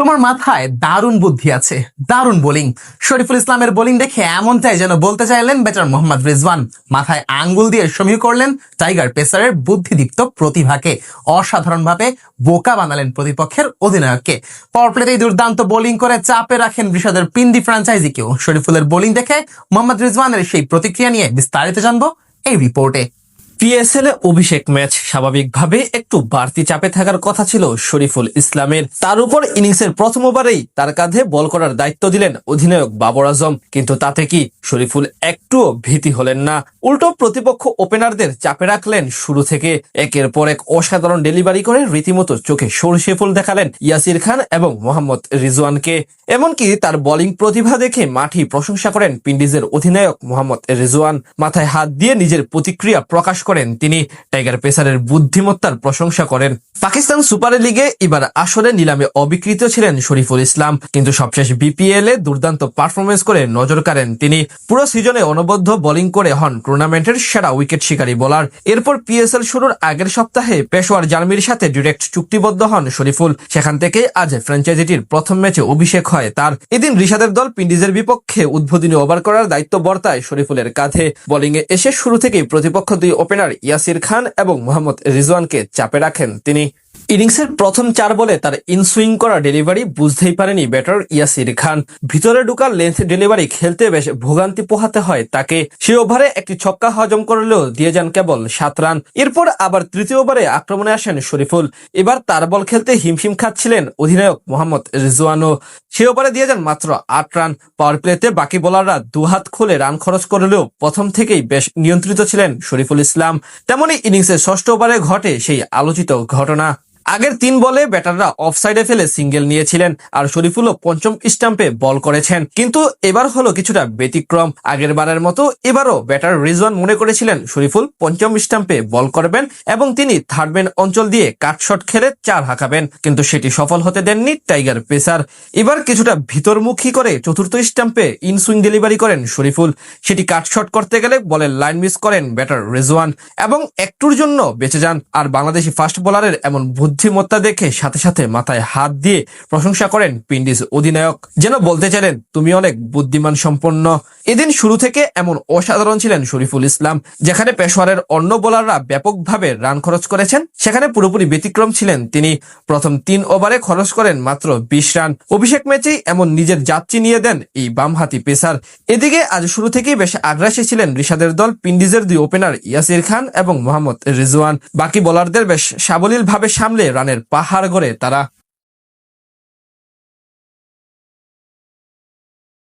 তোমার মাথায় দারুণ বুদ্ধি আছে, দারুণ বোলিং। শরীফুল ইসলামের বোলিং দেখে এমনটাই যেন বলতে চাইলেন ব্যাটার মোহাম্মদ রিজওয়ান। মাথায় আঙ্গুল দিয়ে সমীহ করলেন টাইগার পেসারের বুদ্ধিদীপ্ত প্রতিভাকে। অসাধারণভাবে বোকা বানালেন প্রতিপক্ষের অধিনায়ককে। পাওয়ার প্লেতেই দুর্দান্ত বোলিং করে চাপে রাখেন ঋষাদের পিন্ডি ফ্র্যাঞ্চাইজিকেও। শরীফুলের বোলিং দেখে মোহাম্মদ রিজওয়ানের সেই প্রতিক্রিয়া নিয়ে বিস্তারিত জানবো এই রিপোর্টে। পিএসএল এ অভিষেক ম্যাচ, স্বাভাবিকভাবে একটু বাড়তি চাপে থাকার কথা ছিল শরীফুল ইসলামের। তার উপর ইনিংসের প্রথম ওভারেই তার কাঁধে বল করার দায়িত্ব দিলেন অধিনায়ক বাবর আজম। কিন্তু তাতে কি শরীফুল একটুও ভীতি হলেন না, উল্টো প্রতিপক্ষ ওপেনারদের চাপে রাখলেন শুরু থেকে। একের পর এক অসাধারণ ডেলিভারি করে রীতিমতো চোখে সরষে ফুল দেখালেন ইয়াসির খান এবং মোহাম্মদ রিজওয়ানকে। এমনকি তার বোলিং প্রতিভা দেখে মাঠেই প্রশংসা করেন পিন্ডিজের অধিনায়ক মোহাম্মদ রিজওয়ান। মাথায় হাত দিয়ে নিজের প্রতিক্রিয়া প্রকাশ করেন তিনি। টাইগার পেসারের বুদ্ধিমত্তার প্রশংসা করেন। পাকিস্তান সুপার লিগে এবার আসলে নিলামে অবিকৃত ছিলেন শরীফুল ইসলাম, কিন্তু সবশেষ বিপিএল এ দুর্দান্ত পারফরমেন্স করে নজর কাড়েন তিনি। পুরো সিজনে অনবদ্য বোলিং করে হন টুর্নামেন্টের সেরা উইকেট শিকারী বোলার। এরপর পিএসএল শুরুর আগের সপ্তাহে পেশোয়ার জার্মির সাথে ডিরেক্ট চুক্তিবদ্ধ হন শরীফুল। সেখান থেকে আজ ফ্র্যাঞ্চাইজিটির প্রথম ম্যাচে অভিষেক হয় তার। এদিন ঋষাদের দল পিন্ডিজের বিপক্ষে উদ্বোধনী ওভার করার দায়িত্ব বর্তায় শরীফুলের কাঁধে। বোলিংয়ে এসে শুরু থেকেই প্রতিপক্ষ দুই ওপেনার ইয়াসির খান এবং মোহাম্মদ রিজওয়ানকে চাপে রাখেন তিনি। ইনিংসের প্রথম 4 বলে তার ইনসুইং করা ডেলিভারি বুঝতেই পারেনি ব্যাটার ইয়াসির খান। ভিতরে ঢুকা লেন্থ ডেলিভারি খেলতে বেশ ভোগান্তি পোহাতে হয় তাকে। সে ওভারে একটি ছক্কা হজম করলেও দিয়ে যান কেবল 7 রান। এরপর আবার তৃতীয় ওভারে আক্রমণে আসেন শরীফুল। এবার তার বল খেলতে হিমশিম খাচ্ছিলেন অধিনায়ক মোহাম্মদ রিজওয়ানও। সে ওভারে দিয়ে যান মাত্র 8 রান। পাওয়ার প্লেতে বাকি বোলাররা দুহাত খুলে রান খরচ করলেও প্রথম থেকেই বেশ নিয়ন্ত্রিত ছিলেন শরীফুল ইসলাম। তেমনি ইনিংসের ষষ্ঠ ওভারে ঘটে সেই আলোচিত ঘটনা। আগের 3 বলে ব্যাটাররা অফসাইডে ফেলে সিঙ্গেল নিয়েছিলেন, আর শরীফুলও পঞ্চম স্টাম্পে বল করেছেন। কিন্তু এবার হলো কিছুটা ব্যতিক্রম। আগের বারের মতো এবারও ব্যাটার রিজওয়ান মনে করেছিলেন শরীফুল পঞ্চম স্টাম্পে বল করবেন এবং তিনি থার্ডম্যান অঞ্চল দিয়ে কাটশট খেলে 4 হাঁকাবেন, কিন্তু সেটি সফল হতে দেননি টাইগার পেসার। এবার কিছুটা ভিতরমুখী করে চতুর্থ স্টাম্পে ইনসুইং ডেলিভারি করেন শরীফুল। সেটি কাটশট করতে গেলে বলের লাইন মিস করেন ব্যাটার রিজওয়ান এবং একটুর জন্য বেঁচে যান। আর বাংলাদেশি ফাস্ট বোলারের এমন বুদ্ধিমত্তা দেখে সাথে সাথে মাথায় হাত দিয়ে প্রশংসা করেন পিন্ডিজ অধিনায়ক, যেন বলতে চাইলেন তুমি অনেক বুদ্ধিমান সম্পন্ন। এদিন শুরু থেকে এমন অসাধারণ ছিলেন শরীফুল ইসলাম। যেখানে পেশোয়ারের অন্য বোলাররা ব্যাপকভাবে রান খরচ করেছেন, সেখানে পুরোপুরি ব্যতিক্রম ছিলেন তিনি। প্রথম 3 ওভারে খরচ করেন মাত্র 20 রান। অভিষেক ম্যাচেই এমন নিজের যাত্রী নিয়ে দেন এই বামহাতি পেসার। এদিকে আজ শুরু থেকেই বেশ আগ্রাসী ছিলেন ঋষাদের দল পিন্ডিজের 2 ওপেনার ইয়াসির খান এবং মোহাম্মদ রিজওয়ান। বাকি বোলারদের বেশ সাবলীল ভাবে সামলে রানের পাহাড় গড়ে তারা।